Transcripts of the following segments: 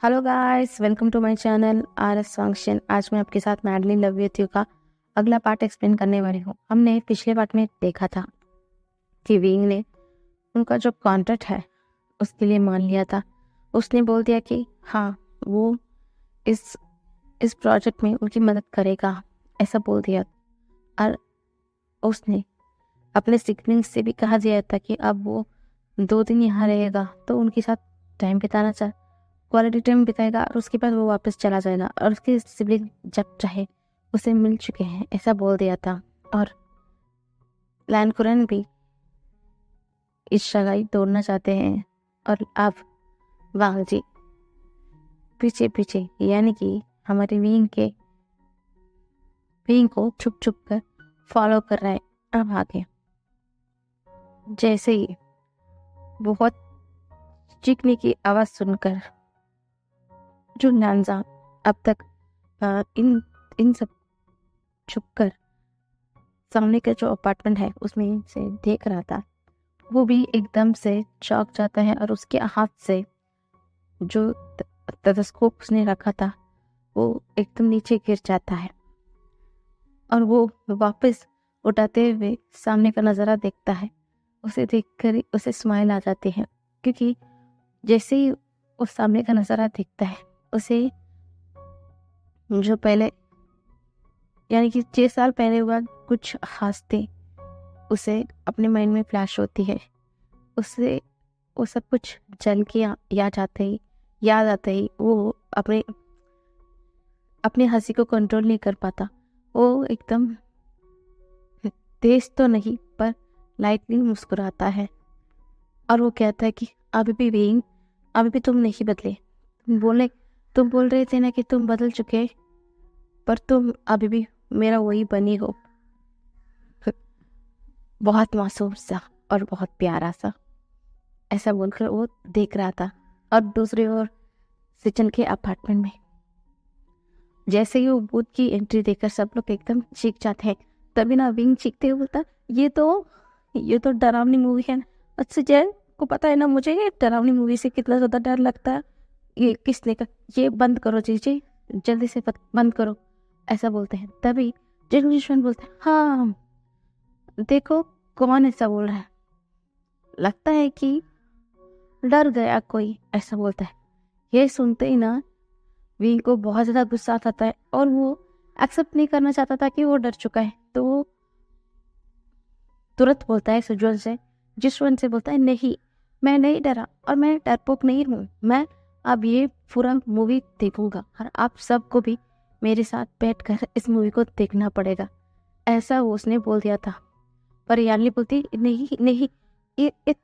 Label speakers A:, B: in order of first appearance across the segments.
A: Hello guys, welcome to my channel RS function. आज मैं आपके साथ मैडली लव विथ यू का अगला पार्ट एक्सप्लेन करने वाली हूँ। हमने पिछले पार्ट में देखा था कि विंग ने उनका जो कॉन्ट्रैक्ट है उसके लिए मान लिया था। उसने बोल दिया कि हाँ, वो इस प्रोजेक्ट में उनकी मदद करेगा, ऐसा बोल दिया। और उसने अपने सिबलिंग्स से भी कहा दिया था कि अब वो 2 दिन यहाँ रहेगा तो उनके साथ टाइम बिताना क्वालिटी टाइम बिताएगा और उसके बाद वो वापस चला जाएगा और उसके सिबलिंग जब चाहे उसे मिल चुके हैं, ऐसा बोल दिया था। और लैन कुरन भी इस सगाई तोड़ना चाहते हैं और अब वांग जी पीछे पीछे यानी कि हमारे विंग को छुप छुप कर फॉलो कर रहे हैं। अब आगे जैसे ही बहुत चीखने की आवाज सुनकर जो नानजा अब तक इन इन सब छुपकर सामने का जो अपार्टमेंट है उसमें से देख रहा था, वो भी एकदम से चौंक जाता है और उसके हाथ से जो टेलीस्कोप उसने रखा था वो एकदम नीचे गिर जाता है और वो वापस उठाते हुए सामने का नज़ारा देखता है। उसे देखकर ही उसे स्माइल आ जाती है, क्योंकि जैसे ही वो सामने का नज़ारा देखता है उसे जो पहले यानी कि 6 साल पहले हुआ कुछ हादसे उसे अपने माइंड में फ्लैश होती है। उसे वो सब कुछ जल के याद आते ही वो अपने हंसी को कंट्रोल नहीं कर पाता। वो एकदम तेज तो नहीं पर लाइटली मुस्कुराता है और वो कहता है कि अभी भी तुम नहीं बदले। तुम बोल रहे थे ना कि तुम बदल चुके, पर तुम अभी भी मेरा वही बनी हो। बहुत मासूम सा और बहुत प्यारा सा, ऐसा बोलकर वो देख रहा था। और दूसरी ओर सिचन के अपार्टमेंट में जैसे ही वो भूत की एंट्री देकर सब लोग एकदम चीख जाते हैं। तभी ना विंग चीखते हुए बोलता, ये तो डरावनी मूवी है ना। अच्छा जय को पता है ना मुझे ये डरावनी मूवी से कितना ज्यादा डर लगता है। ये किसने का, ये बंद करो जी, जल्दी से बंद करो, ऐसा बोलते हैं। तभी जिन दुश्मन बोलते हैं, हाँ देखो कौन ऐसा बोल रहा है, लगता है कि डर गया कोई, ऐसा बोलता है। ये सुनते ही ना विंग को बहुत ज्यादा गुस्सा आता है और वो एक्सेप्ट नहीं करना चाहता था कि वो डर चुका है। तो वो तुरंत बोलता है जिसवंत से बोलता है, नहीं मैं नहीं डरा और मैं डरपोक नहीं हूँ। मैं अब ये पूरा मूवी देखूंगा और आप सबको भी मेरे साथ बैठकर इस मूवी को देखना पड़ेगा, ऐसा वो उसने बोल दिया था। पर यानी बोलती, नहीं नहीं, ये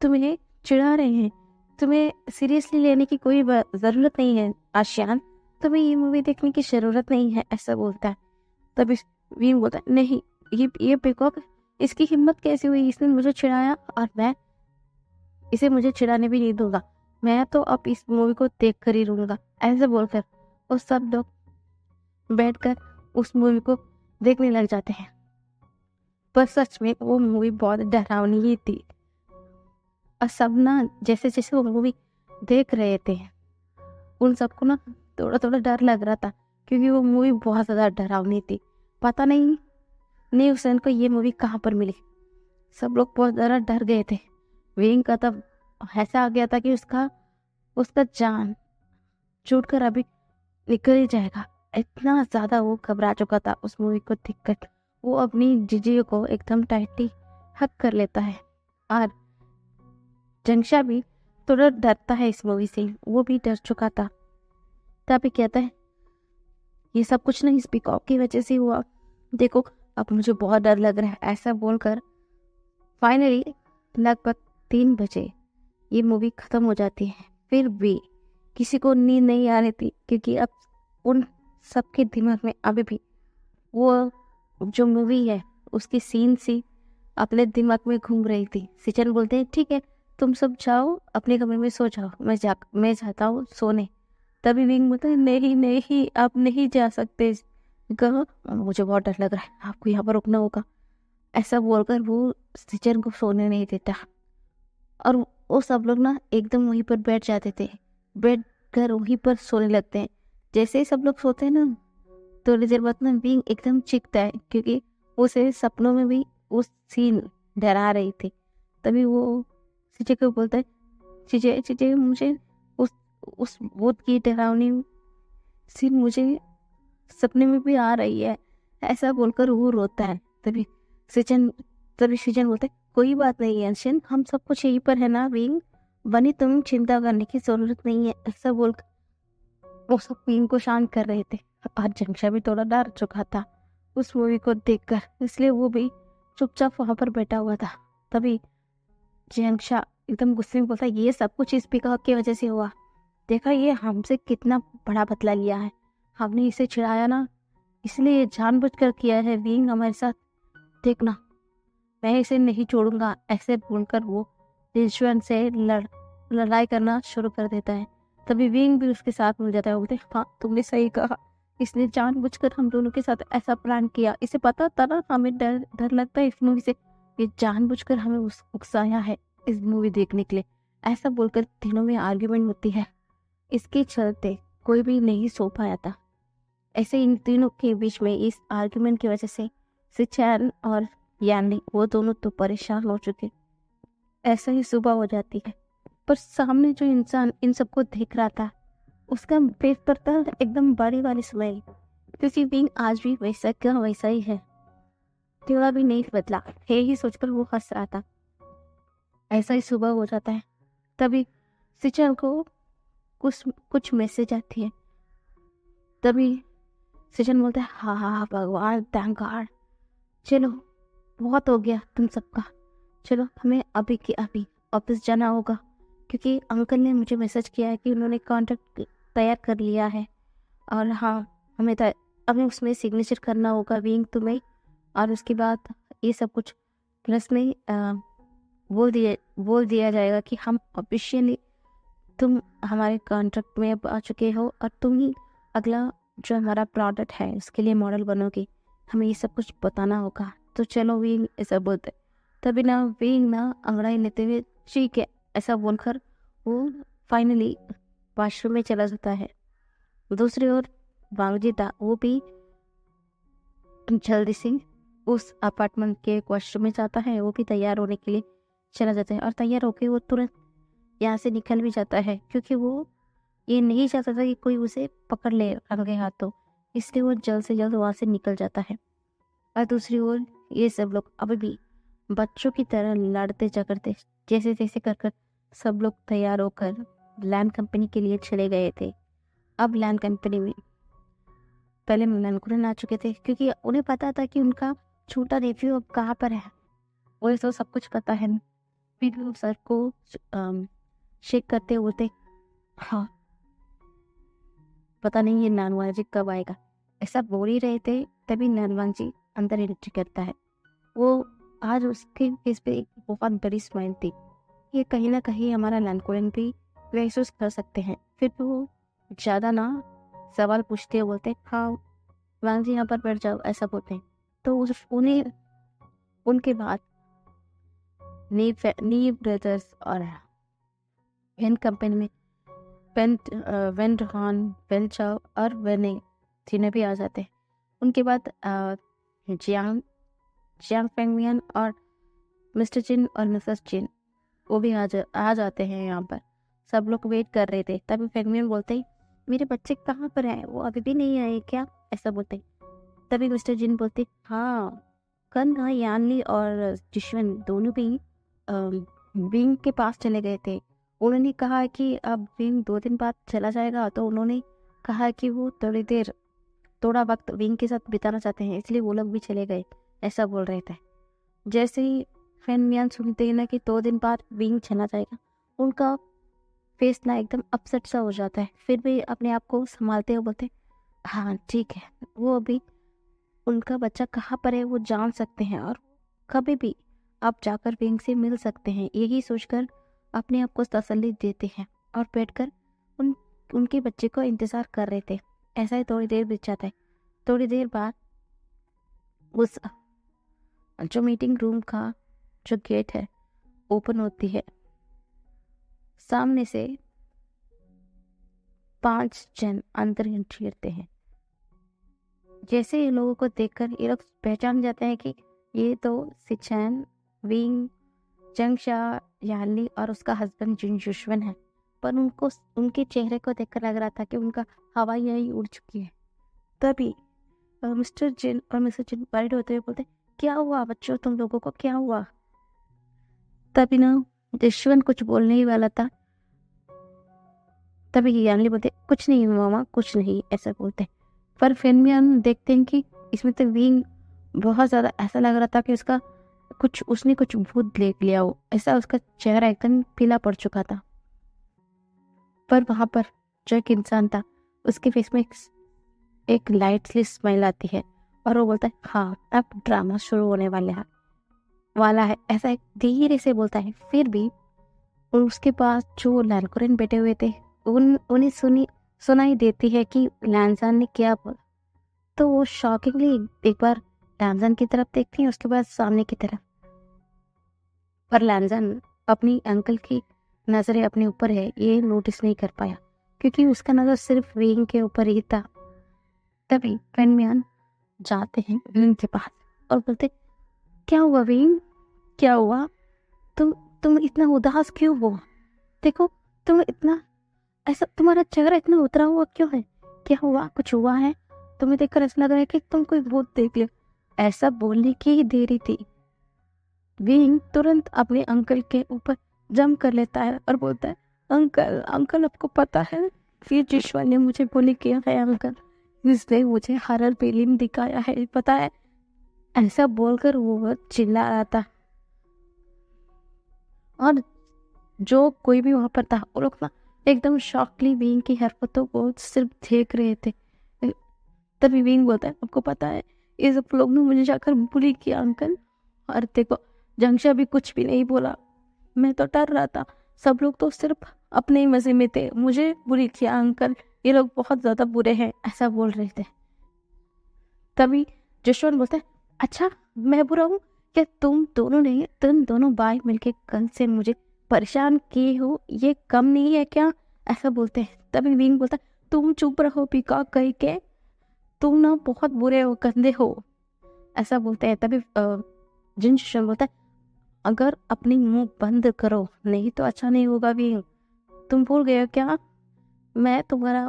A: तुम्हें चिढ़ा रहे हैं, तुम्हें सीरियसली लेने की कोई जरूरत नहीं है आशियान, तुम्हें ये मूवी देखने की जरूरत नहीं है, ऐसा बोलता है। तब वीम बोलता है, नहीं ये पिकॉक, इसकी हिम्मत कैसी हुई, इसने मुझे चिढ़ाया और मैं इसे मुझे चिढ़ाने भी नहीं दूंगा, मैं तो अब इस मूवी को देख कर ही रहूंगा, ऐसे बोलकर वो सब लोग बैठकर उस मूवी को देखने लग जाते हैं। पर सच में वो मूवी बहुत डरावनी ही थी और सब ना जैसे जैसे वो मूवी देख रहे थे उन सबको ना थोड़ा थोड़ा डर लग रहा था, क्योंकि वो मूवी बहुत ज़्यादा डरावनी थी। पता नहीं न्यूज़ को ये मूवी कहाँ पर मिली, सब लोग बहुत ज़्यादा डर गए थे। विंग का तब ऐसा आ गया था कि उसका जान छूट कर अभी निकल ही जाएगा, इतना ज़्यादा वो घबरा चुका था उस मूवी को देखकर। वो अपनी जीजी को एकदम टाइटली हक कर लेता है और जंगशा भी थोड़ा डरता है इस मूवी से, वो भी डर चुका था। तभी कहता है, ये सब कुछ नहीं इस पिकॉक की वजह से हुआ, देखो अब मुझे बहुत डर लग रहा है, ऐसा बोलकर फाइनली लगभग 3 बजे ये मूवी खत्म हो जाती है। फिर भी किसी को नींद नहीं आ रही थी, क्योंकि अब उन सबके दिमाग में अभी भी वो जो मूवी है उसकी सीन सी अपने दिमाग में घूम रही थी। सिचन बोलते हैं, ठीक है तुम सब जाओ अपने कमरे में सो जाओ, मैं जाता हूँ सोने। तभी विंग बोलता है, नहीं नहीं आप नहीं जा सकते, कहा मुझे बहुत डर लग रहा है, आपको यहाँ पर रुकना होगा, ऐसा बोलकर वो सिचन को सोने नहीं देता। और वो सब लोग ना एकदम वहीं पर बैठ जाते थे। बेड कर वहीं पर सोने लगते हैं। जैसे ही सब लोग सोते हैं ना, थोड़ी देर बाद ना विंग एकदम चीखता है, क्योंकि उसे सपनों में भी वो सीन डरा रही थी। तभी वो चीजे को बोलता है, चीजे चीजे मुझे उस उस भूत की डरावनी सीन मुझे सपने में भी आ रही है, ऐसा बोलकर वो रोता है। सिचन तभी सिजन बोलते, कोई बात नहीं है, हम सब कुछ यहीं पर है ना विंग, बनी तुम चिंता करने की जरूरत नहीं है, ऐसा बोलकर वो सब विंग को शांत कर रहे थे। और जंक्षा भी थोड़ा डर चुका था उस मूवी को देखकर, इसलिए वो भी चुपचाप वहां पर बैठा हुआ था। तभी जंक्षा एकदम गुस्से में बोलता, ये सब कुछ इस पीकॉक की वजह से हुआ। देखा ये हमसे कितना बड़ा बदला लिया है, हमने इसे चिढ़ाया ना, इसलिए ये जानबूझकर किया है विंग हमारे साथ, देखना मैं इसे नहीं छोड़ूंगा, ऐसे बोलकर वो रिश्वन से लड़ाई करना शुरू कर देता है। तभी विंग भी उसके साथ मिल जाता है। बोलते, हाँ तुमने सही कहा, इसने जानबूझकर हम दोनों के साथ ऐसा प्लान किया, इसे पता था ना हमें डर डर लगता है इस मूवी से, ये जानबूझकर हमें उकसाया है इस मूवी देखने के लिए, ऐसा बोलकर तीनों में आर्ग्यूमेंट होती है। इसके चलते कोई भी नहीं सो पाया था। ऐसे इन तीनों के बीच में इस आर्ग्यूमेंट की वजह से सिचैन और यानी वो दोनों तो परेशान हो चुके। ऐसा ही सुबह हो जाती है, पर सामने जो इंसान इन सबको देख रहा था उसका फेस पर था एकदम बड़ी वाली स्माइल, क्योंकि विंग आज भी वैसा का वैसा ही है, थोड़ा भी नहीं बदला है ही सोचकर वो हंस रहा था। ऐसा ही सुबह हो जाता है। तभी सिचैन को कुछ कुछ मैसेज आती है। तभी सिचैन बोलता है, हाँ हाँ भगवान थैंक गॉड, चलो बहुत हो गया तुम सबका, चलो हमें अभी के अभी ऑफिस जाना होगा, क्योंकि अंकल ने मुझे मैसेज किया है कि उन्होंने कॉन्ट्रैक्ट तैयार कर लिया है, और हाँ हमें उसमें सिग्नेचर करना होगा विंग तुम्हें, और उसके बाद ये सब कुछ प्लस में बोल दिया जाएगा कि हम ऑफिशियली तुम हमारे कॉन्ट्रैक्ट में अब आ चुके हो, और तुम ही अगला जो हमारा प्रोडक्ट है उसके लिए मॉडल बनोगे, हमें ये सब कुछ बताना होगा, तो चलो विंग ऐसा बोलते। तभी ना विंग ना अंगड़ाई लेते हुए ठीक है ऐसा बोलकर वो फाइनली वॉशरूम में चला जाता है। दूसरी ओर वांगजीता वो भी जल्दी से उस अपार्टमेंट के वॉशरूम में जाता है, वो भी तैयार होने के लिए चला जाता है, और तैयार होके वो तुरंत यहाँ से निकल भी जाता है, क्योंकि वो ये नहीं चाहता था कि कोई उसे पकड़ ले रंगे हाथों, इसलिए वो जल्द से जल्द वहाँ से निकल जाता है। और दूसरी ओर ये सब लोग अभी भी बच्चों की तरह लड़ते झगड़ते जैसे तैसे कर कर सब लोग तैयार होकर लैंड कंपनी के लिए चले गए थे। अब लैंड कंपनी में पहले ननकुरन आ चुके थे, क्योंकि उन्हें पता था कि उनका छोटा नेफ्यू अब कहाँ पर है, वो तो सब कुछ पता है। फिर वो सर को शेक करते बोलते, हाँ पता नहीं ये नानवांग जी कब आएगा, ऐसा बोल ही रहे थे। तभी नानवांग जी अंदर एंट्री करता है। वो आज उसके फेस पे एक बहुत बड़ी स्माइल थी, ये कहीं ना कहीं हमारा ननकुरन भी महसूस कर सकते हैं। फिर वो ज़्यादा ना सवाल पूछते हुए बोलते, हाँ वांग जी यहाँ पर बैठ जाओ, ऐसा बोलते हैं। तो उन्हें उनके बाद नी ब्रदर्स और वेन कंपनी में वेन रहान, वेन चाओ और वेने तीनों भी आ जाते हैं। उनके बाद जियांग फेंगमियन और मिस्टर चिन और मिसेस चिन वो भी आ जाते हैं यहाँ पर। सब लोग वेट कर रहे थे। तभी फेंगमियन बोलते हैं, मेरे बच्चे कहाँ पर हैं, वो अभी भी नहीं आए क्या, ऐसा बोलते। तभी मिस्टर जिन बोलते, हाँ कल ना यानली और जिश्वन दोनों भी विंग के पास चले गए थे। उन्होंने कहा कि अब विंग 2 दिन बाद चला जाएगा, तो उन्होंने कहा कि वो थोड़ा वक्त विंग के साथ बिताना चाहते हैं, इसलिए वो लोग भी चले गए, ऐसा बोल रहे थे। जैसे ही फैन मियान सुनते हैं ना कि 2 दिन बाद विंग चला जाएगा, उनका फेस ना एकदम अपसेट सा हो जाता है। फिर भी अपने आप को संभालते हुए बोलते, हाँ ठीक है, वो अभी उनका बच्चा कहाँ पर है वो जान सकते हैं, और कभी भी आप जाकर विंग से मिल सकते हैं, यही सोचकर अपने आप को तसल्ली देते हैं और बैठकर उनके बच्चे को इंतज़ार कर रहे थे। ऐसा ही थोड़ी देर बीत जाता है। थोड़ी देर बाद उस जो मीटिंग रूम का जो गेट है ओपन होती है। सामने से 5 जन अंदर एंट्री करते हैं। जैसे ये लोगों को देखकर ये लोग पहचान जाते हैं कि ये तो सिचैन, विंग, जंगशा, याली और उसका हस्बैंड जिन जुशवन है। पर उनको उनके चेहरे को देखकर लग रहा था कि उनका हवा यही उड़ चुकी है। तभी मिस्टर जिन और मिसेस जिन वर्ried होते हुए बोलते, क्या हुआ बच्चों, तुम लोगों को क्या हुआ? तभी ना जशवंत कुछ बोलने ही वाला था, तभी यानली बोलते, कुछ नहीं मामा, कुछ नहीं, ऐसा बोलते। पर फिर भी हम देखते हैं कि इसमें तो विंग बहुत ज़्यादा ऐसा लग रहा था कि उसने कुछ भूत देख लिया हो, ऐसा उसका चेहरा एकदम पीला पड़ चुका था। पर वहां पर जो एक इंसान था उसके फेस में एक लाइटली स्माइल आती है और वो बोलता है, हाँ अब ड्रामा शुरू होने वाला है, ऐसा एक धीरे से बोलता है। फिर भी उसके पास जो लैनकोरेन बैठे हुए थे उन्हें सुनाई देती है कि लैंजान ने क्या बोला। तो वो शॉकिंगली एक बार लैंजान की तरफ देखती है, उसके बाद सामने की तरफ। पर लैंजान अपनी अंकल की नजरें अपने ऊपर है ये नोटिस नहीं कर पाया, क्योंकि उसका नजर सिर्फ विंग के ऊपर ही था। तभी फेनमियान जाते हैं विंग के पास और बोलते, क्या हुआ विंग, क्या हुआ? तुम इतना उदास क्यों हो? देखो तुम इतना ऐसा, तुम्हारा चेहरा इतना उतरा हुआ क्यों है? क्या हुआ, कुछ हुआ है? तुम्हें देखकर ऐसा लग रहा है कि तुम कोई भूत देख लिया। ऐसा बोलने की ही देरी थी, विंग तुरंत अपने अंकल के ऊपर जंप कर लेता है और बोलता है, अंकल अंकल आपको पता है फिर जिश्वन ने मुझे बोली किया है अंकल, इसने मुझे हॉरर फिल्म दिखाया है, पता है? ऐसा बोलकर वो चिल्ला रहा था और जो कोई भी वहां पर था वो लोग ना एकदम शॉकली विंग की हरकतों को सिर्फ देख रहे थे। तभी विंग बोलता है, आपको पता है ये सब लोग ने मुझे जाकर बुली किया अंकल, और देखो जंगशा भी कुछ भी नहीं बोला, मैं तो डर रहा था, सब लोग तो सिर्फ अपने ही मजे में थे, मुझे बुली किया अंकल, ये लोग बहुत ज्यादा बुरे हैं, ऐसा बोल रहे थे। तभी जशवंत बोलता है, अच्छा मैं बुरा हूँ क्या? तुम दोनों भाई मिलके कल से मुझे परेशान किए हो, ये कम नहीं है क्या? ऐसा बोलते हैं। तभी विंग बोलता है, तुम चुप रहो पीकॉक कह के, तुम ना बहुत बुरे हो, गंदे हो, ऐसा बोलते हैं। तभी जिन जुशवन बोलता है, अगर अपनी मुंह बंद करो नहीं तो अच्छा नहीं होगा विंग, तुम भूल गए हो क्या मैं तुम्हारा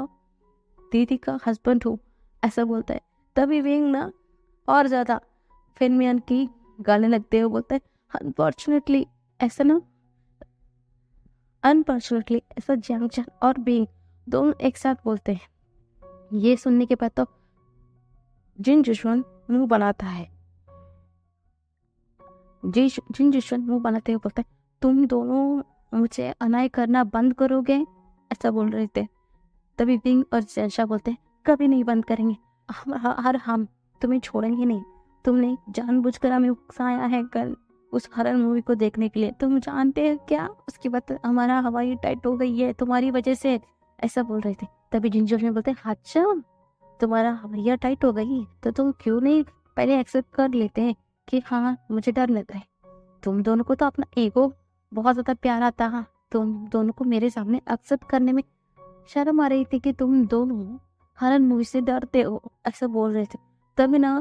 A: दीदी का हस्बैंड हूँ, ऐसा बोलता है। तभी विंग ना और ज्यादा फेनमियान की गाने लगते हुए बोलता है, अनफॉर्चुनेटली ऐसा जंगशन और विंग दोनों एक साथ बोलते हैं। ये सुनने के बाद तो जिन जुशवन मुंह बनाता है, जिन जुशवन मुंह बनाते हुए बोलता है, तुम दोनों मुझे अनाय करना बंद करोगे, ऐसा बोल रहे थे। तभी विंग और जंशा बोलते हैं, कभी नहीं बंद करेंगे, हम तुम्हें छोड़ेंगे नहीं, तुमने जानबूझकर हमें उकसाया है कल उस हॉरर मूवी को देखने के लिए, तुम जानते हैं क्या उसके बाद हमारा हवाई टाइट हो गई है तुम्हारी वजह से, ऐसा बोल रहे थे। तभी जिंजर में बोलते हैं, अच्छा तुम्हारा हवाइया टाइट हो गई तो तुम क्यों नहीं पहले एक्सेप्ट कर लेते हैं कि हाँ मुझे डर लगता है? तुम दोनों को तो अपना ईगो बहुत ज्यादा प्यारा था, तुम दोनों को मेरे सामने एक्सेप्ट करने में शर्म आ रही थी कि तुम दोनों हॉरर मूवी से डरते हो, ऐसा बोल रहे थे। तभी ना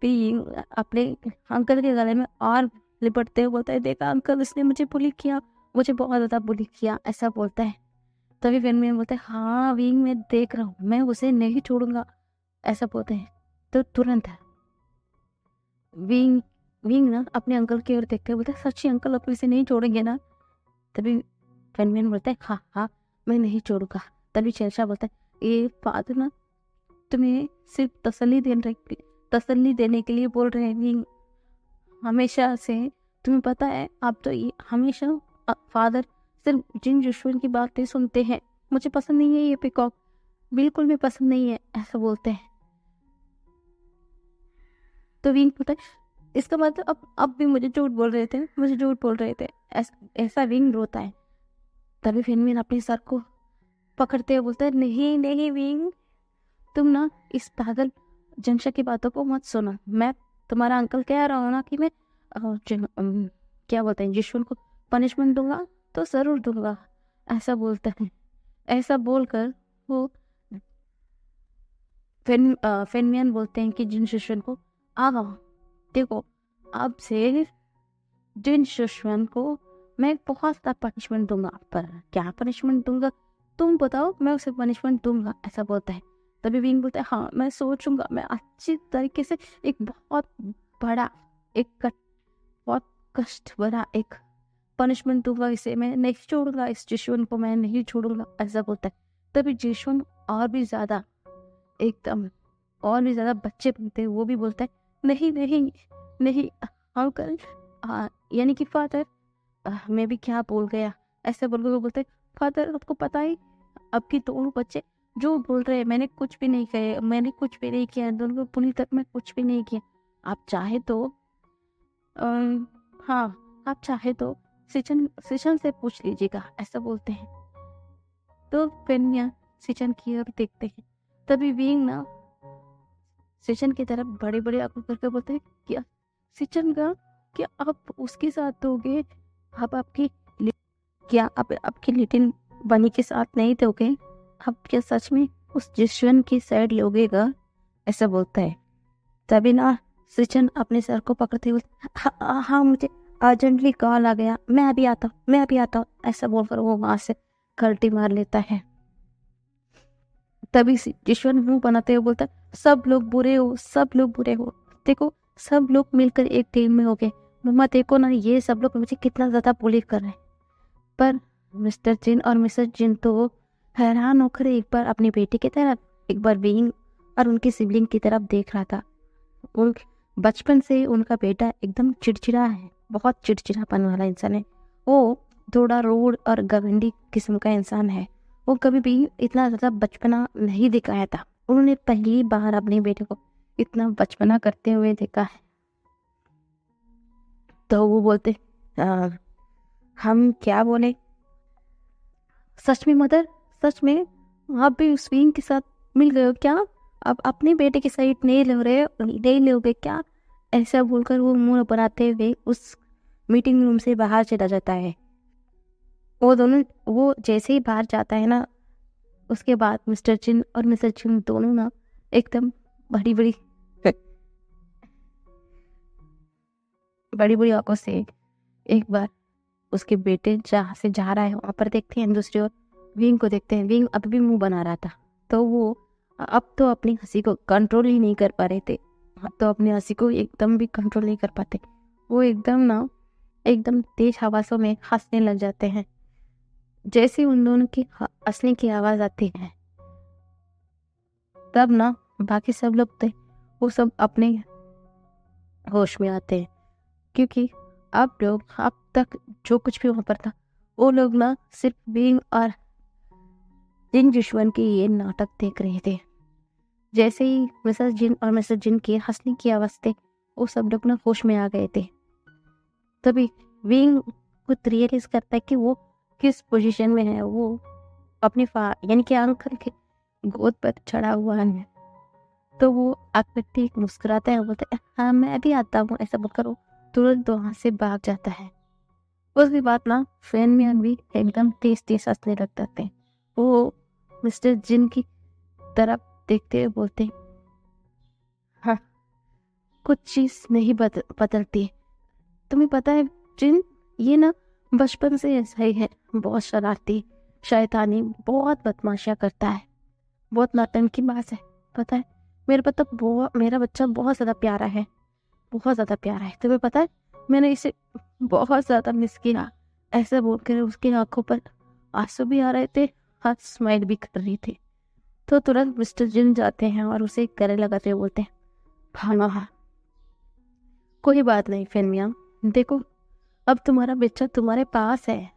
A: विंग अपने अंकल के गले में और लिपटते हुए बोलता है, देखा अंकल इसने मुझे बुली किया, मुझे बहुत ज्यादा बुली किया, ऐसा बोलता है। तभी विंग बोलते हैं, हाँ विंग मैं देख रहा हूँ, मैं उसे नहीं छोड़ूंगा, ऐसा बोलते हैं। तो तुरंत विंग विंग ना अपने अंकल की ओर देखते हुए बोलता है, सच्ची अंकल आप इसे नहीं छोड़ेंगे ना? तभी फेनमियान बोलता है, हाँ हाँ मैं नहीं छोड़ूंगा। तभी शेरशाह बोलता है, ये फादर ना तुम्हें सिर्फ तसल्ली देने के लिए बोल रहे हैं विंग, हमेशा से तुम्हें पता है आप तो ये हमेशा फादर सिर्फ जिन जुशवन की बातें सुनते हैं, मुझे पसंद नहीं है ये पीकॉक, बिल्कुल भी पसंद नहीं है, ऐसा बोलते हैं। तो विंग बोलता है, इसका मतलब अब भी मुझे झूठ बोल रहे थे, ऐसा विंग रोता है। तभी फेनमियान अपने सर को पकड़ते हुए बोलता है, नहीं नहीं विंग, तुम ना इस पागल जंगशा की बातों को मत सुनो, मैं तुम्हारा अंकल कह रहा हूँ ना कि मैं क्या बोलते हैं जिशवन को पनिशमेंट दूंगा तो जरूर दूंगा, ऐसा बोलता है। ऐसा बोलकर वो फेनमियन बोलते हैं कि जिन शिष्यन को आओ देखो, अब से जिन शिष्यन को मैं बहुत सा पनिशमेंट दूंगा, पर क्या पनिशमेंट दूंगा तुम बताओ, मैं उसे पनिशमेंट दूंगा, ऐसा बोलता है। तभी विंग बोलता है हाँ मैं सोचूंगा, मैं अच्छी तरीके से एक बहुत बड़ा बहुत कष्ट भरा एक पनिशमेंट दूंगा, इसे मैं नहीं छोड़ूंगा, इस जिशुन को मैं नहीं छोड़ूंगा, ऐसा बोलता है। तभी जिशुन और भी ज्यादा बच्चे बनते हैं, वो भी बोलता है नहीं नहीं नहीं अंकल, यानी कि फादर, मैं भी क्या बोल गया, ऐसे बोल के वो बोलते हैं फादर आपको पता है आपके दोनों बच्चे जो बोल रहे हैं, मैंने कुछ भी नहीं किया, दोनों को पूरी तक मैं कुछ भी नहीं किया, आप चाहे तो हाँ आप चाहे तो सिचन से पूछ लीजिएगा, ऐसा बोलते हैं। तो फिर सिचन की ओर देखते हैं, तभी विंग ना सिचन की तरफ बड़े बड़े आंखों करके बोलते हैं क्या सिचन का, क्या आप उसके साथ दोगे, आप आपकी लिटिल बनी के साथ नहीं दोगे, आप क्या सच में उस जिशन की साइड लोगेगा, ऐसा बोलता है। तभी ना सिचन अपने सर को पकड़ते हुए हाँ मुझे अर्जेंटली कॉल आ गया, मैं अभी आता हूँ, ऐसा बोलकर वो वहां से घंटी मार लेता है। तभी जिशन मुंह बनाते हुए बोलता है सब लोग बुरे हो, देखो सब लोग मिलकर एक टीम में हो गए, मम्मा देखो ना ये सब लोग मुझे कितना ज्यादा बुली कर रहे हैं। पर मिस्टर जिन और मिसेस जिन तो हैरान होकर एक बार अपनी बेटी की तरफ, एक बार विंग और उनकी सिबलिंग की तरफ देख रहा था। बचपन से उनका बेटा एकदम चिड़चिड़ा है, बहुत चिड़चिड़ापन वाला इंसान है, वो थोड़ा रूड और घमंडी किस्म का इंसान है, वो कभी भी इतना ज्यादा बचपना नहीं दिखाया था, उन्होंने पहली बार अपने बेटे को इतना बचपना करते हुए देखा है। तो वो बोलते हम क्या बोले, सच में मदर, सच में आप भी उस विंग के साथ मिल गए हो क्या, आप अपने बेटे की साइड नहीं लोगे क्या, ऐसा बोलकर वो मुंह बनाते हुए उस मीटिंग रूम से बाहर चला जाता है। वो जैसे ही बाहर जाता है ना, उसके बाद मिस्टर जिन और मिसेस जिन दोनों ना एकदम बड़ी बड़ी आंखों से एक बार उसके बेटे जहाँ से जा रहा है वहां पर देखते हैं, दूसरी ओर विंग को देखते हैं। विंग अभी भी मुंह बना रहा था, तो वो अब तो अपनी हंसी को कंट्रोल ही नहीं कर पा रहे थे, अब तो अपनी हंसी को एकदम भी कंट्रोल नहीं कर पाते, वो एकदम तेज आवाजों में हंसने लग जाते हैं। जैसे उन दोनों की हंसने की आवाज आती है, तब ना बाकी सब लोग थे वो सब अपने होश में आते हैं, क्योंकि अब तक जो कुछ भी वहां पर था वो लोग ना सिर्फ विंग और जिन जिशवन की ये नाटक देख रहे थे। जैसे ही मिसेस जिन और मिसेस जिन की हंसने की आवाज थे, वो सब लोग ना होश में आ गए थे। तभी विंग खुद रियलाइज करता है कि वो किस पोजीशन में है, वो अपने यानी कि अंकल के गोद पर चढ़ा हुआ है। तो वो आकृति मुस्कुराता है, बोलता है हाँ मैं अभी आता हूँ, ऐसा बोलकर वो तुरंत वहां से भाग जाता है। उसके बाद ना फैन में भी एकदम तेज तेज हंसने लग जाते हैं। वो मिस्टर जिन की तरफ देखते हुए बोलते हैं हाँ कुछ चीज नहीं बदलती, तुम्हें पता है जिन, ये ना बचपन से ऐसा ही है, बहुत शरारती, शैतानी, बहुत बदमाशियां करता है, बहुत नौटंकी बाज है, पता है मेरा बच्चा बहुत ज्यादा प्यारा है, तुम्हें पता है मैंने इसे बहुत ज्यादा मिस किया, ऐसा बोलकर उसकी आंखों पर आंसू भी आ रहे थे, हाथ स्माइल भी कर रही थी। तो तुरंत मिस्टर जिन जाते हैं और उसे गले लगाते हुए बोलते हैं हाँ कोई बात नहीं फेनमिया, देखो अब तुम्हारा बच्चा तुम्हारे पास है,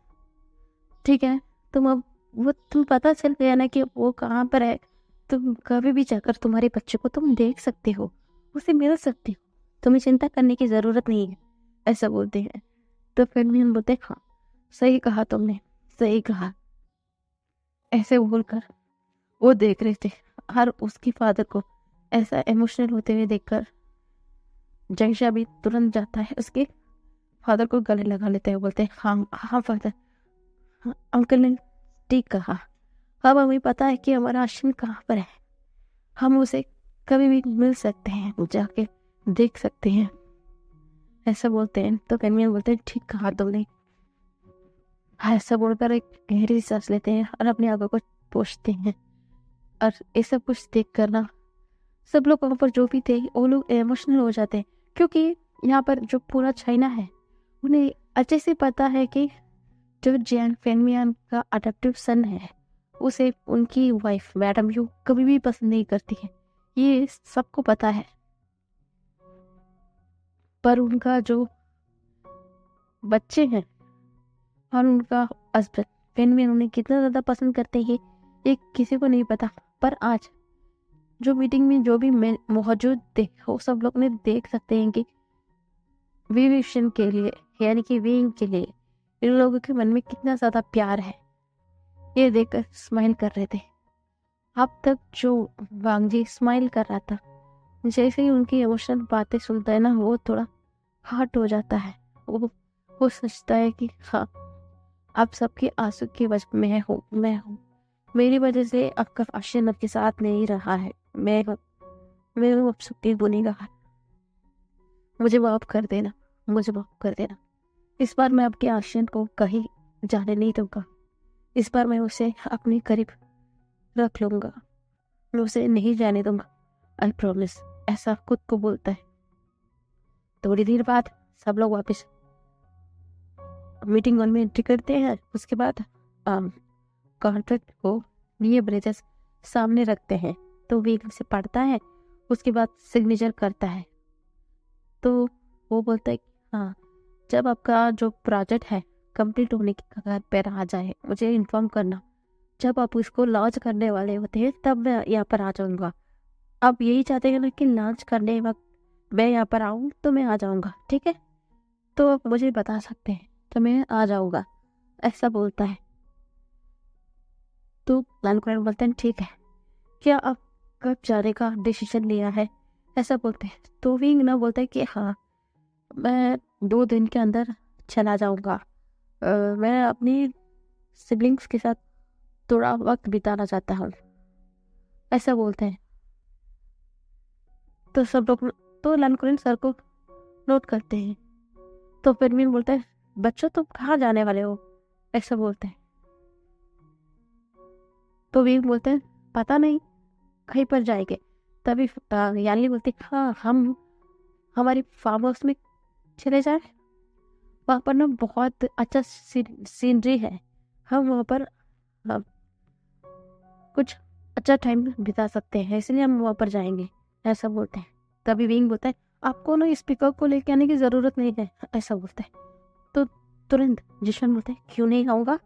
A: ठीक है, तुम पता चल गया ना कि वो कहाँ पर है, तुम कभी भी जाकर तुम्हारे बच्चे को तुम देख सकते हो, उसे मिल सकते हो, तुम्हें चिंता करने की जरूरत नहीं है, ऐसा बोलते हैं। तो फिर भी हम बोलते हाँ सही कहा तुमने, सही कहा, ऐसे बोलकर वो देख रहे थे। हर उसकी फादर को ऐसा इमोशनल होते हुए देखकर जंगशा भी तुरंत जाता है, उसके फादर को गले लगा लेते हैं, बोलते हैं हाँ हाँ फादर, हाँ, अंकल ने ठीक कहा, अब हमें पता है कि हमारा आश्रम कहाँ पर है, हम उसे कभी भी मिल सकते हैं, जाके देख सकते हैं, ऐसा बोलते हैं। तो कन्वीन बोलते हैं ठीक कहा तुमने। ऐसा बोलकर एक गहरी सांस लेते हैं और अपनी आंखों को पोंछते हैं। और ये सब कुछ देख कर ना सब लोग वहाँ पर जो भी थे वो लोग इमोशनल हो जाते हैं, क्योंकि यहाँ पर जो पूरा चाइना है उन्हें अच्छे से पता है कि जो जियांग फेनमियान का अडॉप्टिव सन है उसे उनकी वाइफ मैडम यू कभी भी पसंद नहीं करती है, ये सबको पता है। पर उनका जो बच्चे हैं और उनका हस्बैंड फेनमियान उन्हें कितना ज़्यादा पसंद करते हैं ये किसी को नहीं पता। पर आज जो मीटिंग में जो भी मौजूद थे वो सब लोग ने देख सकते हैं कि विवेशन के लिए यानी कि विंग के लिए इन लोगों के मन में कितना ज़्यादा प्यार है, ये देखकर स्माइल कर रहे थे। अब तक जो वांगजी स्माइल कर रहा था, जैसे ही उनकी इमोशनल बातें सुनता है ना वो थोड़ा हर्ट हो जाता है। वो सोचता है कि हाँ आप सबके आंसू की वजह मैं हूँ, मेरी वजह से आपका आश्रम आपके साथ नहीं रहा है, मैं अब सबकी बुनेगा, मुझे माफ कर देना, मुझे माफ कर देना। इस बार मैं आपके आश्रम को कहीं जाने नहीं दूंगा, इस बार मैं उसे अपने करीब रख लूंगा, मैं उसे नहीं जाने दूंगा, आई प्रॉमिस, ऐसा खुद को बोलता है। थोड़ी देर बाद सब लोग वापस मीटिंग हॉल में एंट्री करते हैं। उसके बाद कॉन्ट्रैक्ट को लिए ब्रेजेस सामने रखते हैं तो वीक से पढ़ता है, उसके बाद सिग्नेचर करता है। तो वो बोलता है हाँ जब आपका जो प्रोजेक्ट है कंप्लीट होने की कगार पर आ जाए मुझे इन्फॉर्म करना, जब आप उसको लॉन्च करने वाले होते हैं तब मैं यहाँ पर आ जाऊँगा। आप यही चाहते हैं ना कि लॉन्च करने वक्त मैं यहाँ पर आऊँ तो मैं आ जाऊँगा, ठीक है, तो आप मुझे बता सकते हैं तो मैं आ जाऊँगा, ऐसा बोलता है। तो लैंडक्राइन बोलते हैं ठीक है, क्या आप कब जाने का डिसीजन लिया है, ऐसा बोलते हैं। तो विंग ना बोलता है कि हाँ मैं 2 दिन के अंदर चला जाऊँगा, मैं अपनी सिबलिंग्स के साथ थोड़ा वक्त बिताना चाहता हूँ, ऐसा बोलते हैं। तो सब लोग तो लैंडक्राइन सर को नोट करते हैं। तो फिर विंग बोलता है बच्चों तुम कहाँ जाने वाले हो, ऐसा बोलते हैं। तो विंग बोलते हैं पता नहीं कहीं पर जाएंगे। तभी यानी बोलते हाँ हम हमारी फार्म हाउस में चले जाए, वहाँ पर ना बहुत अच्छा सीनरी है, हम वहाँ पर कुछ अच्छा टाइम बिता सकते हैं, इसलिए हम वहाँ पर जाएंगे, ऐसा बोलते हैं। तभी विंग बोलता है आपको ना स्पीकर को लेके आने की ज़रूरत नहीं है, ऐसा बोलता है। तो तुरंत जिशन बोलता है क्यों नहीं आऊँगा,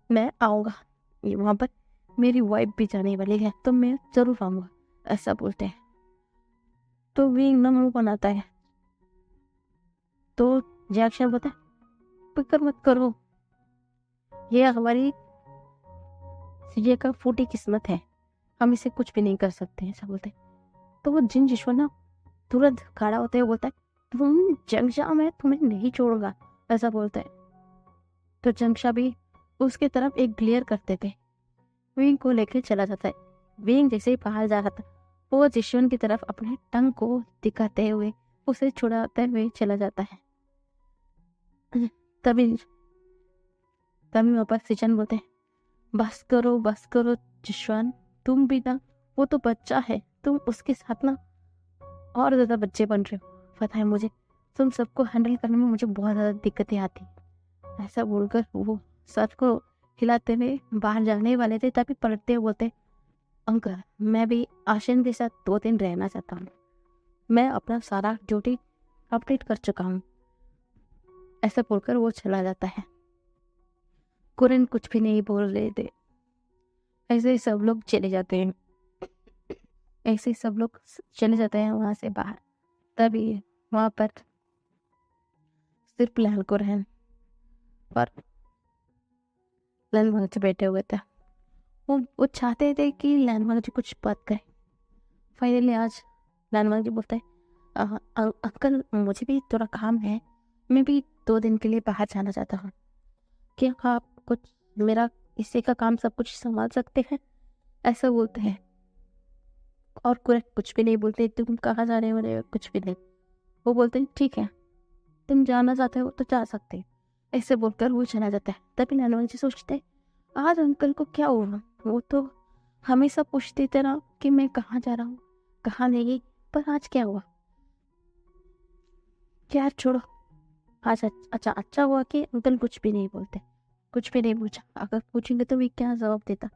A: मैं आऊँगा, ये वहाँ पर मेरी वाइफ भी जाने वाली है तो मैं ज़रूर आऊँगा, ऐसा बोलते हैं। तो विंग ना मुँह बनाता है। तो जैक्शन बोलता है फिक्र मत करो, ये हमारी सीजे का फूटी किस्मत है, हम इसे कुछ भी नहीं कर सकते, ऐसा बोलते हैं। तो वो जिन जिश्वा ना तुरंत खड़ा होते हुए बोलता है तुम जंगशा मैं तुम्हें नहीं छोड़ूंगा, ऐसा बोलता है। तो जंगशा भी उसके तरफ एक ग्लेयर करते थे, विंग को लेकर चला जाता है। विंग जैसे ही बाहर जा रहा था वो जिश्वन की तरफ अपने टंग को दिखाते हुए उसे छुड़ाते हुए चला जाता है। तभी वहाँ पर सिचन बोलते हैं बस करो जिश्वान, तुम भी ना, वो तो बच्चा है, तुम उसके साथ ना और ज़्यादा बच्चे बन रहे हो, पता है मुझे, तुम सबको हैंडल करने में मुझे बहुत ज़्यादा दिक्कतें आती, ऐसा बोलकर वो सर को हिलाते हुए बाहर जाने वाले थे। तभी पलटते हुए बोलते अंकल मैं भी आशिन के साथ 2 दिन रहना चाहता हूँ, मैं अपना सारा ड्यूटी कंप्लीट कर चुका हूँ, ऐसा बोलकर वो चला जाता है। कुरन कुछ भी नहीं बोल रहे थे, ऐसे ही सब लोग चले जाते हैं, ऐसे ही सब लोग चले जाते हैं वहाँ से बाहर। तभी वहाँ पर सिर्फ लैनकुरैन और लैनवांग जी बैठे हुए थे। वो चाहते थे कि लैनवांग जी कुछ बात करें। फाइनली आज लैनवांग जी बोलते हैं अंकल मुझे भी थोड़ा काम है, मैं भी 2 दिन के लिए बाहर जाना चाहता हूँ, क्या आप कुछ मेरा हिस्से का काम सब कुछ संभाल सकते हैं, ऐसा बोलते हैं और कुछ भी नहीं बोलते, तुम कहाँ जाने वाले हो, कुछ भी नहीं। वो बोलते हैं ठीक है, तुम जाना चाहते हो तो जा सकते हो, ऐसे बोलकर वो चला जाता है। तभी नैनवाल जी सोचते हैं आज अंकल को क्या हुआ, वो तो हमेशा पूछते थे ना कि मैं कहाँ जा रहा हूँ, कहाँ नहीं, पर आज क्या हुआ। क्या छोड़ो, आज अच्छा हुआ कि अंकल कुछ भी नहीं बोलते, कुछ भी नहीं पूछा। अगर पूछेंगे तो भी क्या जवाब देता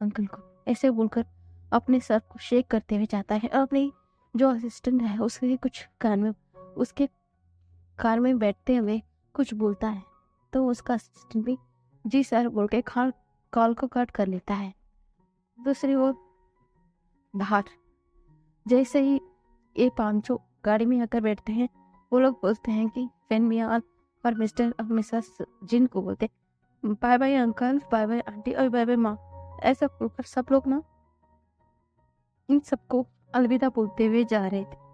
A: अंकल को, ऐसे बोलकर अपने सर को शेक करते हुए जाता है और अपनी जो असिस्टेंट है उसके कार में बैठते हुए कुछ बोलता है। तो उसका असिस्टेंट भी जी सर बोल के कॉल को कट कर लेता है। दूसरी ओर बाहर जैसे ही ये पांचों गाड़ी में आकर बैठते हैं, वो लोग बोलते हैं कि फैन मियाँ और मिस्टर और मिसेस जिन को बोलते bye bye uncle, bye bye aunty और बाय बाय माँ। ऐसा बोलकर सब लोग ना इन सबको अलविदा बोलते हुए जा रहे थे।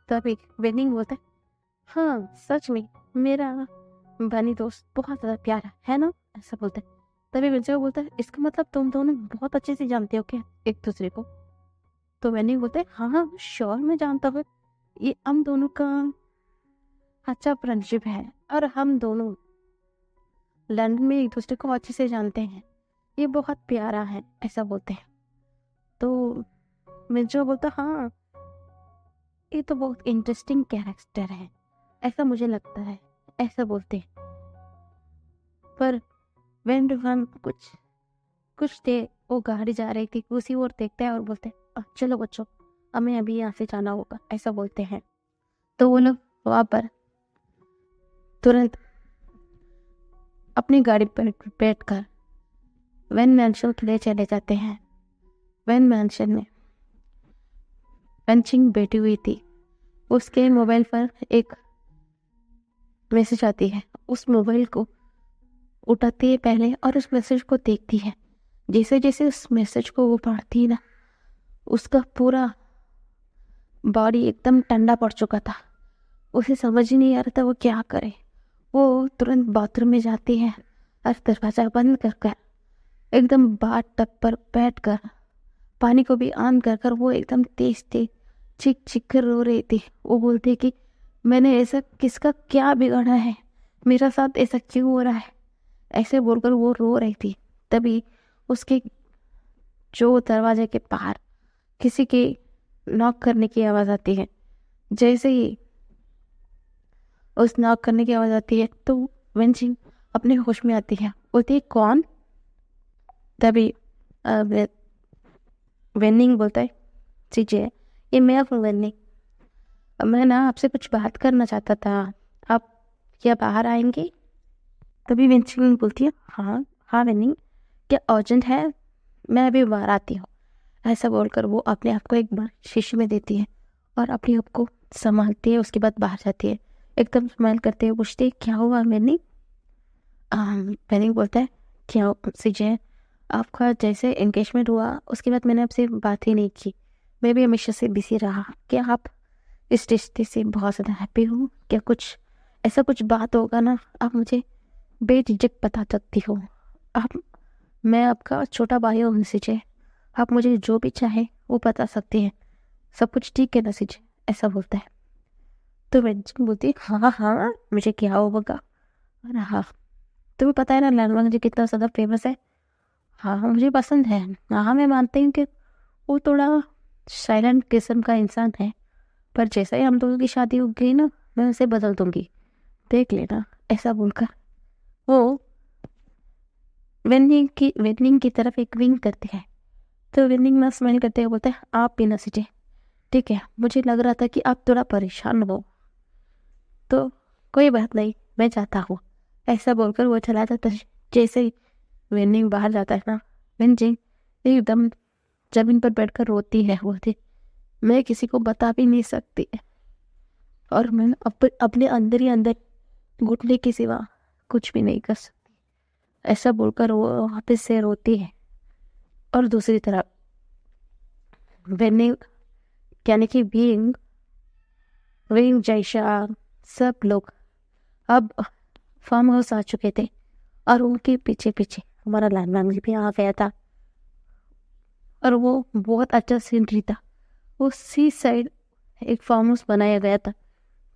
A: तभी वेनिंग बोलता है हाँ सच में मेरा बनी दोस्त बहुत ज्यादा प्यारा है ना, ऐसा बोलते हैं। तभी विंचर बोलता है इसका मतलब तुम दोनों बहुत अच्छे से जानते हो क्या एक दूसरे को। तो वेनिंग बोलते हैं हाँ हाँ श्योर मैं जानता हूँ, ये हम दोनों का अच्छा फ्रेंडशिप है और हम दोनों लंदन में एक दूसरे को अच्छे से जानते हैं, ये बहुत प्यारा है, ऐसा बोलते हैं। तो मिर्जा बोलता हाँ ये तो बहुत इंटरेस्टिंग कैरेक्टर है, ऐसा मुझे लगता है, ऐसा बोलते हैं। पर वेन रुहान कुछ थे, वो गाड़ी जा रही थी उसी ओर देखते हैं और बोलते हैं चलो बच्चों हमें अभी यहाँ से जाना होगा, ऐसा बोलते हैं। तो वो लोग वहाँ पर तुरंत अपनी गाड़ी पर बैठकर वेन मैंशन के लिए चले जाते हैं। वेन मैंशन में वेनचिंग बैठी हुई थी, उसके मोबाइल पर एक मैसेज आती है। उस मोबाइल को उठाती है पहले और उस मैसेज को देखती है। जैसे जैसे उस मैसेज को वो पढ़ती है ना, उसका पूरा बॉडी एकदम ठंडा पड़ चुका था। उसे समझ ही नहीं आ रहा था वो क्या करे। वो तुरंत बाथरूम में जाती है और दरवाजा बंद कर कर एकदम बाथ टब पर बैठ कर पानी को भी ऑन कर कर वो एकदम तेज चीख चीख कर रो रही थी। वो बोलती कि मैंने ऐसा किसका क्या बिगाड़ा है, मेरा साथ ऐसा क्यों हो रहा है, ऐसे बोलकर वो रो रही थी। तभी उसके जो दरवाजे के बाहर किसी के नॉक करने की आवाज़ आती है। जैसे ही उस नॉक करने की आवाज़ आती है तो वेंचिंग अपने होश में आती है, बोलती है कौन। तभी वेनिंग बोलता है चीज़ें ये मैं हूँ वेनिंग, मैं ना आपसे कुछ बात करना चाहता था, आप क्या बाहर आएंगे। तभी वेंचिंग बोलती है हाँ हाँ वेनिंग क्या अर्जेंट है, मैं अभी बाहर आती हूँ। ऐसा बोलकर वो अपने आप को एक बार शीशे में देती है और अपने आप को संभालती है। उसके बाद बाहर जाती है, एकदम स्माइल करते हुए पूछती है क्या हुआ वेनिंग। वेनिंग बोलता है क्या सीजे आपका जैसे एंगेजमेंट हुआ उसके बाद मैंने आपसे बात ही नहीं की, मैं भी हमेशा से बिजी रहा, क्या आप इस रिश्ते से बहुत ज़्यादा हैप्पी हो क्या, कुछ ऐसा कुछ बात होगा ना, आप मुझे बेझिझक बता सकती हो। आप मैं आपका छोटा भाई हूँ सीजे, आप मुझे जो भी चाहे वो बता सकते हैं, सब कुछ ठीक है ना सीजे, ऐसा बोलता है। तो वेंचिंग बोलती है हाँ हाँ मुझे क्या होगा, और हाँ तुम्हें पता है ना लैंडमार्क जी कितना ज़्यादा फेमस है, हाँ मुझे पसंद है। हाँ मैं मानती हूँ कि वो थोड़ा साइलेंट किस्म का इंसान है, पर जैसा ही हम दोनों की शादी हो गई ना मैं उसे बदल दूंगी, देख लेना, ऐसा बोलकर वो वेनिंग की तरफ एक विंग करते हैं। तो वेनिंग ना स्माइल करते हुए बोलता है आप भी ना सीजे, ठीक है मुझे लग रहा था कि आप थोड़ा परेशान हो, तो कोई बात नहीं मैं चाहता हूँ, ऐसा बोलकर वो चला जाता है। जैसे ही वेनिंग बाहर जाता है ना, वेनिंग एकदम जमीन पर बैठकर रोती है, बोलती मैं किसी को बता भी नहीं सकती और मैं अपने अंदर ही अंदर घुटने के सिवा कुछ भी नहीं कर सकती, ऐसा बोलकर वो वापस से रोती है। और दूसरी तरफ वेनिंग यानी कि विंग जैशा सब लोग अब फार्म हाउस आ चुके थे और उनके पीछे पीछे हमारा लैंडमार्क भी आ गया था। और वो बहुत अच्छा सीनरी था। वो सी साइड एक फार्म हाउस बनाया गया था,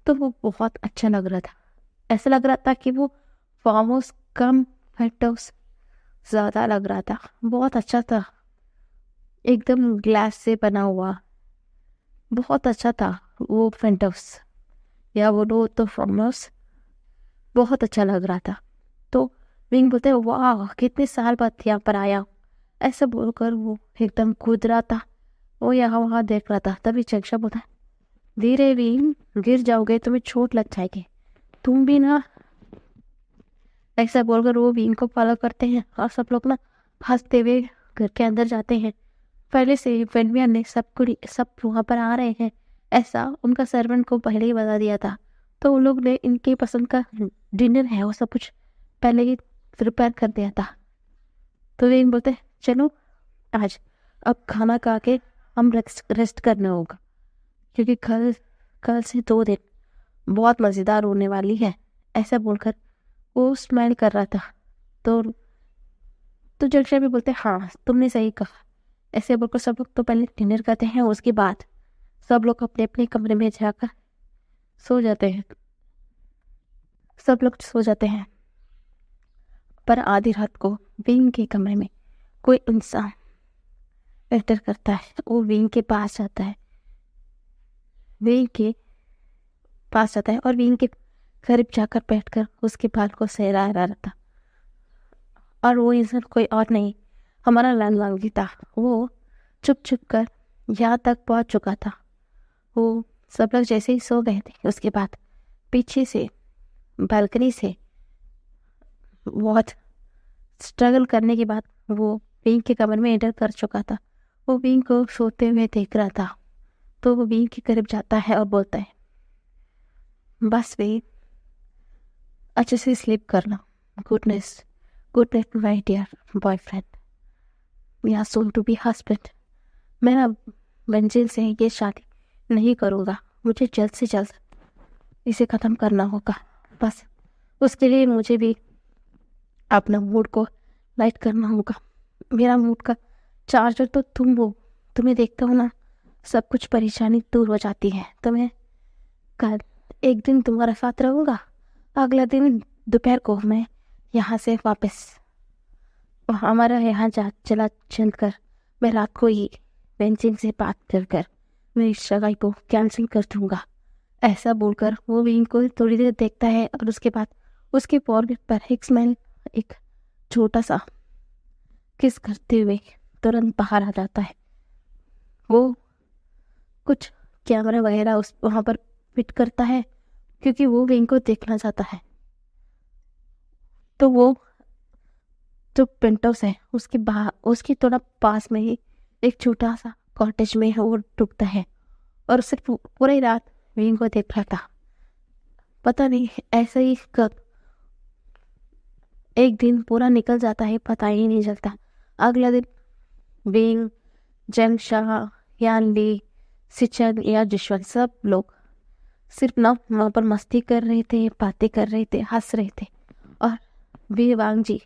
A: तो वो बहुत अच्छा लग रहा था। ऐसा लग रहा था कि वो फार्म हाउस कम फार्म हाउस ज़्यादा लग रहा था। बहुत अच्छा था, एकदम ग्लास से बना हुआ, बहुत अच्छा था वो फार्म हाउस, या वो लो तो फार्म हाउस बहुत अच्छा लग रहा था। तो विंग बोलते हैं वाह कितने साल बाद यहाँ पर आया, ऐसा बोलकर वो एकदम कूद रहा था। वो यहाँ वहाँ देख रहा था। तभी चंक्षा बोलता है धीरे विंग, गिर जाओगे, तुम्हें चोट लग जाएगी, तुम भी ना। ऐसा बोलकर वो विंग को फॉलो करते हैं और सब लोग ना हंसते हुए घर के अंदर जाते हैं। पहले से ही वेनमिया ने सब वहाँ पर आ रहे हैं ऐसा उनका सर्वेंट को पहले ही बता दिया था। तो उन लोग ने इनकी पसंद का डिनर है वो सब कुछ पहले ही प्रिपेयर कर दिया था। तो वे बोलते चलो आज अब खाना खा के हम रेस्ट करना होगा, क्योंकि कल कल से 2 दिन बहुत मज़ेदार होने वाली है। ऐसा बोलकर वो स्माइल कर रहा था। तो जंक्शन भी बोलते हाँ तुमने सही कहा। ऐसे बोलकर सब लोग तो पहले डिनर करते हैं, उसके बाद सब लोग अपने अपने कमरे में जाकर सो जाते हैं। सब लोग सो जाते हैं, पर आधी रात को विंग के कमरे में कोई इंसान एंटर करता है। वो विंग के पास जाता है, विंग के पास जाता है और विंग के करीब जाकर बैठकर उसके बाल को सहरा रहा था। और वो इंसान कोई और नहीं, हमारा लैंडलॉर्ड था। वो चुप चुप कर यहाँ तक पहुँच चुका था। वो सब लोग जैसे ही सो गए थे, उसके बाद पीछे से बालकनी से बहुत स्ट्रगल करने के बाद वो विंग के कमरे में एंटर कर चुका था। वो विंग को सोते हुए देख रहा था। तो वो विंग के करीब जाता है और बोलता है बस वे अच्छे से स्लीप करना, good night my dear boyfriend या सोन टू बी हस्बैंड। मैं अब मंजिल से ये शादी नहीं करूँगा, मुझे जल्द से जल्द इसे ख़त्म करना होगा। बस उसके लिए मुझे भी अपना मूड को लाइट करना होगा। मेरा मूड का चार्जर तो तुम हो, तुम्हें देखता हूँ ना सब कुछ परेशानी दूर हो जाती है। तो मैं कल एक दिन तुम्हारा साथ रहूँगा, अगला दिन दोपहर को मैं यहाँ से वापस हमारा यहाँ चला कर मैं रात को ही बेंचिंग से बात कर मैं इस सगाई को कैंसिल कर दूँगा। ऐसा बोलकर वो विंग को थोड़ी देर देखता है और उसके बाद उसके फॉरहेड पर एक स्माइल, एक छोटा सा किस करते हुए तुरंत बाहर आ जाता है। वो कुछ कैमरा वगैरह उस वहाँ पर फिट करता है क्योंकि वो विंग को देखना चाहता है। तो वो जो पेंट हाउस है उसके बाहर, उसके थोड़ा पास में ही एक छोटा सा कॉटेज में है, वो रुकता है और उसे पूरी रात विंग को देख रहा था। पता नहीं ऐसे ही कब एक दिन पूरा निकल जाता है, पता ही नहीं चलता। अगला दिन विंग, जंगशाह, यानली, सिचन या जशवंत सब लोग सिर्फ ना वहाँ पर मस्ती कर रहे थे, बातें कर रहे थे, हंस रहे थे। और वी वांग जी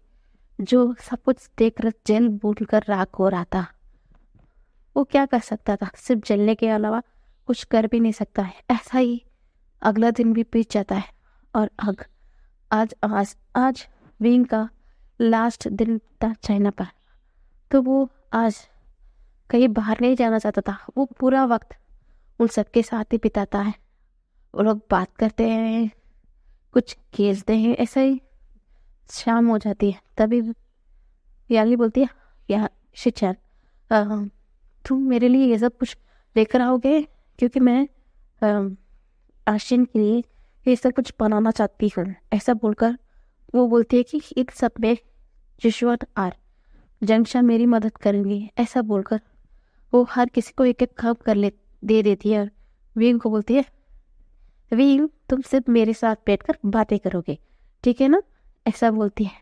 A: जो सब कुछ देख कर जल भूल कर राख हो रहा था। वो क्या कर सकता था, सिर्फ जलने के अलावा कुछ कर भी नहीं सकता है। ऐसा ही अगला दिन भी बीत जाता है और आज विंग का लास्ट दिन था चाइना पर। तो वो आज कहीं बाहर नहीं जाना चाहता था। वो पूरा वक्त उन सबके साथ ही बिताता है। वो लोग बात करते हैं, कुछ खेलते हैं, ऐसा ही शाम हो जाती है। तभी याली बोलती है या शिचन तुम मेरे लिए ये सब कुछ लेकर आओगे, क्योंकि मैं आशिन के लिए ये सब कुछ बनाना चाहती हूँ। ऐसा बोलकर वो बोलती है कि इन सब में जशवंत और जंगशा मेरी मदद करेंगे। ऐसा बोलकर वो हर किसी को एक एक काम दे देती है और विंग को बोलती है विंग तुम सिर्फ मेरे साथ बैठकर बातें करोगे, ठीक है ना। ऐसा बोलती है।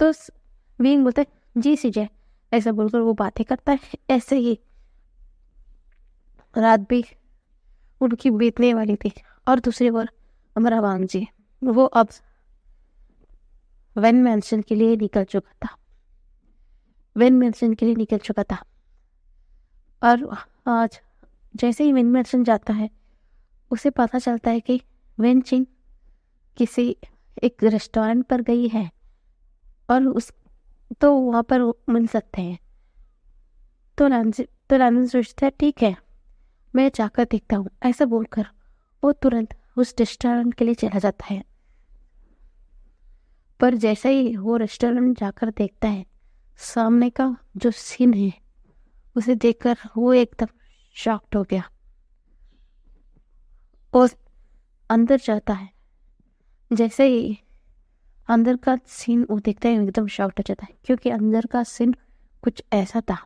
A: तो विंग बोलता है जी सीजय। ऐसा बोलकर वो बातें करता है। ऐसे ही रात भी उनकी बीतने वाली थी और दूसरी ओर हमारा वांग जी वो अब वेन मैंशन के लिए निकल चुका था। और आज जैसे ही विनमेंशन जाता है उसे पता चलता है कि वेनचिंग किसी एक रेस्टोरेंट पर गई है और उस तो वहाँ पर वो मिल सकते हैं। तो रानू सोचता है ठीक है, मैं जाकर देखता हूँ। ऐसा बोलकर वो तुरंत उस रेस्टोरेंट के लिए चला जाता है। पर जैसे ही वो रेस्टोरेंट जाकर देखता है, सामने का जो सीन है उसे देखकर वो एकदम शॉक्ड हो गया। और अंदर जाता है। जैसे ही अंदर का सीन वो देखता है एकदम शॉक्ड हो जाता है, क्योंकि अंदर का सीन कुछ ऐसा था।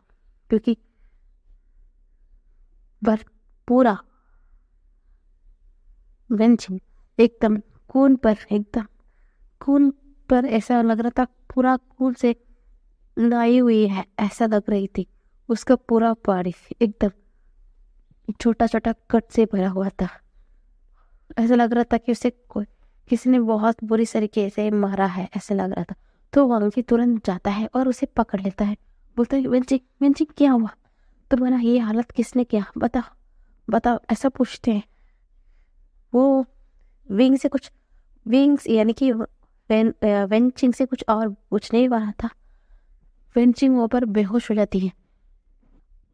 A: क्योंकि पर पूरा वेंचिंग एकदम एकदम खून पर ऐसा लग रहा था, पूरा खून से लाई हुई है ऐसा लग रही थी। उसका पूरा बॉडी एकदम छोटा छोटा कट से भरा हुआ था। ऐसा लग रहा था कि उसे कोई किसी ने बहुत बुरी तरीके से मारा है, ऐसा लग रहा था। तो वांगी तुरंत जाता है और उसे पकड़ लेता है। बोलता है वेंचिंग वेंचिंग क्या हुआ, तुम्हारा ये हालत किसने किया, बताओ बताओ, ऐसा पूछते हैं। वो विंग से कुछ विंग्स यानी कि वेंचिंग से कुछ और पूछने ही वाला था। वेंचिंग वहाँ पर बेहोश हो जाती है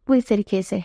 A: पूरी तरीके से।